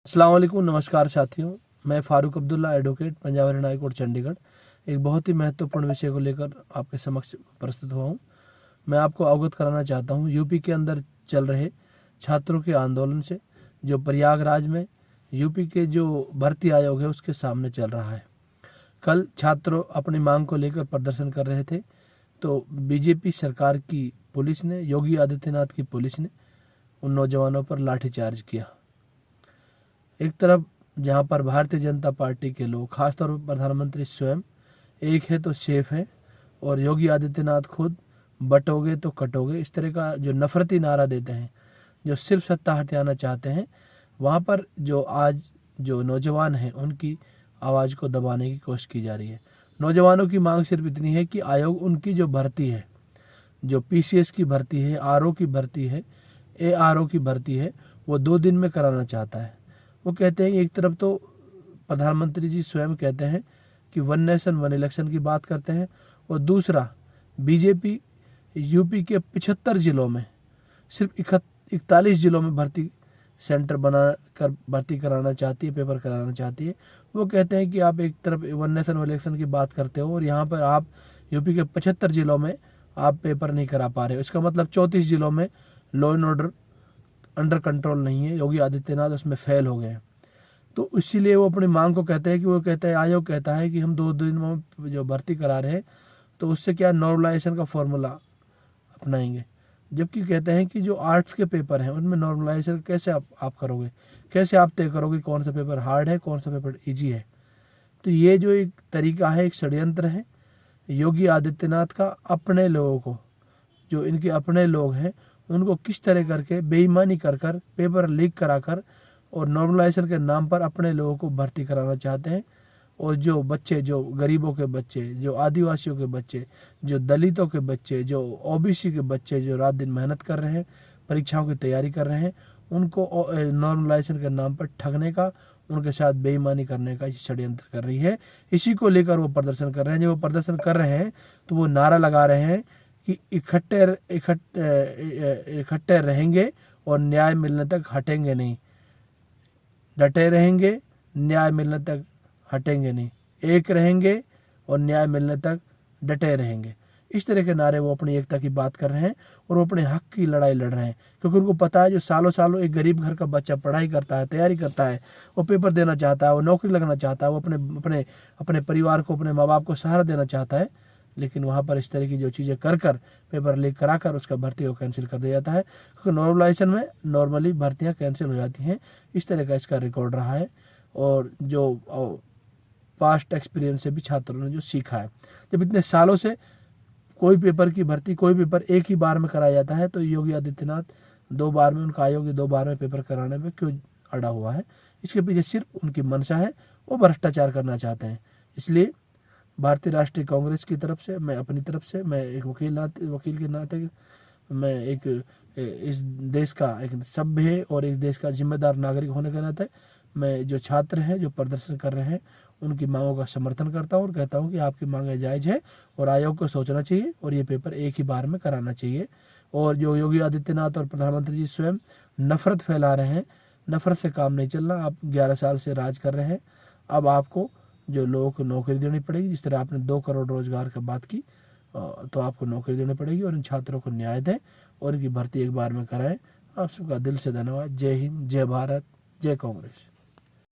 अस्सलाम वालेकुम, नमस्कार साथियों। मैं Farooq Abdullah, advocate, Punjab Haryana high court Chandigarh, एक बहुत ही महत्वपूर्ण विषय को लेकर आपके समक्ष प्रस्तुत हुआ हूँ। मैं आपको अवगत कराना चाहता हूँ यूपी के अंदर चल रहे छात्रों के आंदोलन से, जो प्रयागराज में यूपी के जो भर्ती आयोग है उसके सामने चल रहा है। कल छात्र अपनी मांग को लेकर प्रदर्शन कर रहे थे, तो बीजेपी सरकार की पुलिस ने, योगी आदित्यनाथ की पुलिस ने उन नौजवानों पर लाठीचार्ज किया। एक तरफ जहां पर भारतीय जनता पार्टी के लोग, खासतौर पर प्रधानमंत्री स्वयं, एक है तो सेफ है, और योगी आदित्यनाथ खुद बटोगे तो कटोगे, इस तरह का जो नफरती नारा देते हैं, जो सिर्फ सत्ता हथियाना चाहते हैं, वहां पर जो आज जो नौजवान हैं उनकी आवाज़ को दबाने की कोशिश की जा रही है। नौजवानों की मांग सिर्फ इतनी है कि आयोग उनकी जो भर्ती है, जो पीसीएस की भर्ती है, आरओ की भर्ती है, एआरओ की भर्ती है, वो 2 दिन में कराना चाहता है। वो कहते हैं, एक तरफ तो प्रधानमंत्री जी स्वयं कहते हैं कि 1 नेशन 1 इलेक्शन की बात करते हैं, और दूसरा बीजेपी यूपी के 75 जिलों में सिर्फ 41 जिलों में भर्ती सेंटर बना कर भर्ती कराना चाहती है, पेपर कराना चाहती है। वो कहते हैं कि आप एक तरफ 1 नेशन 1 इलेक्शन की बात करते हो और यहाँ पर आप यूपी के 75 जिलों में आप पेपर नहीं करा पा रहे हो। इसका मतलब 34 जिलों में law and order under control नहीं है, योगी आदित्यनाथ उसमें फेल हो गए हैं। तो इसीलिए वो अपनी मांग को कहते हैं कि वो कहते हैं, आयोग कहता है कि हम 2 दिन में जो भर्ती करा रहे हैं, तो उससे क्या नॉर्मलाइजेशन का फॉर्मूला अपनाएंगे। जबकि कहते हैं कि जो आर्ट्स के पेपर हैं उनमें नॉर्मलाइजेशन कैसे आप करोगे, कैसे आप तय करोगे कौन सा पेपर हार्ड है, कौन सा पेपर ईजी है। तो ये जो एक तरीका है, एक षड्यंत्र है योगी आदित्यनाथ का, अपने लोगों को, जो इनके अपने लोग हैं, उनको किस तरह करके बेईमानी कर कर पेपर लीक कराकर और नॉर्मलाइजेशन के नाम पर अपने लोगों को भर्ती कराना चाहते हैं। और जो बच्चे, जो गरीबों के बच्चे, जो आदिवासियों के बच्चे, जो दलितों के बच्चे, जो ओबीसी के बच्चे, जो रात दिन मेहनत कर रहे हैं, परीक्षाओं की तैयारी कर रहे हैं, उनको नॉर्मलाइजेशन के नाम पर ठगने का, उनके साथ बेईमानी करने का षड्यंत्र कर रही है। इसी को लेकर वो प्रदर्शन कर रहे हैं। जब वो प्रदर्शन कर रहे हैं तो वो नारा लगा रहे हैं कि इकट्ठे रहेंगे और न्याय मिलने तक हटेंगे नहीं, डटे रहेंगे, न्याय मिलने तक हटेंगे नहीं, एक रहेंगे और न्याय मिलने तक डटे रहेंगे। इस तरह के नारे वो अपनी एकता की बात कर रहे हैं और वो अपने हक की लड़ाई लड़ रहे हैं, क्योंकि उनको पता है जो सालों सालों एक गरीब घर का बच्चा पढ़ाई करता है, तैयारी करता है, वो पेपर देना चाहता है, वो नौकरी लगना चाहता है, वो अपने अपने अपने परिवार को, अपने माँ बाप को सहारा देना चाहता है, लेकिन वहाँ पर इस तरह की जो चीज़ें कर कर पेपर लीक करा कर उसका भर्ती को कैंसिल कर दिया जाता है। क्योंकि नॉर्मलाइजेशन में नॉर्मली भर्तियाँ कैंसिल हो जाती हैं। इस तरह का इसका रिकॉर्ड रहा है, और जो पास्ट एक्सपीरियंस से भी छात्रों ने जो सीखा है। जब इतने सालों से कोई पेपर की भर्ती, कोई पेपर एक ही बार में कराया जाता है, तो योगी आदित्यनाथ 2 बार में, उनका आयोग 2 बार में पेपर कराने में क्यों अड़ा हुआ है? इसके पीछे सिर्फ उनकी मंशा है, वो भ्रष्टाचार करना चाहते हैं। इसलिए भारतीय राष्ट्रीय कांग्रेस की तरफ से, मैं अपनी तरफ से, मैं एक वकील के नाते मैं एक इस देश का एक सभ्य और इस देश का जिम्मेदार नागरिक होने के नाते मैं जो छात्र हैं, जो प्रदर्शन कर रहे हैं, उनकी मांगों का समर्थन करता हूं और कहता हूं कि आपकी मांगें जायज़ है और आयोग को सोचना चाहिए और ये पेपर एक ही बार में कराना चाहिए। और जो योगी आदित्यनाथ और प्रधानमंत्री जी स्वयं नफरत फैला रहे हैं, नफरत से काम नहीं चलना। आप 11 साल से राज कर रहे हैं, अब आपको जो लोगों को नौकरी देनी पड़ेगी। जिस तरह आपने 2 करोड़ रोजगार की बात की, तो आपको नौकरी देनी पड़ेगी और इन छात्रों को न्याय दें और इनकी भर्ती एक बार में कराएं। आप सबका दिल से धन्यवाद। जय हिंद, जय भारत, जय कांग्रेस।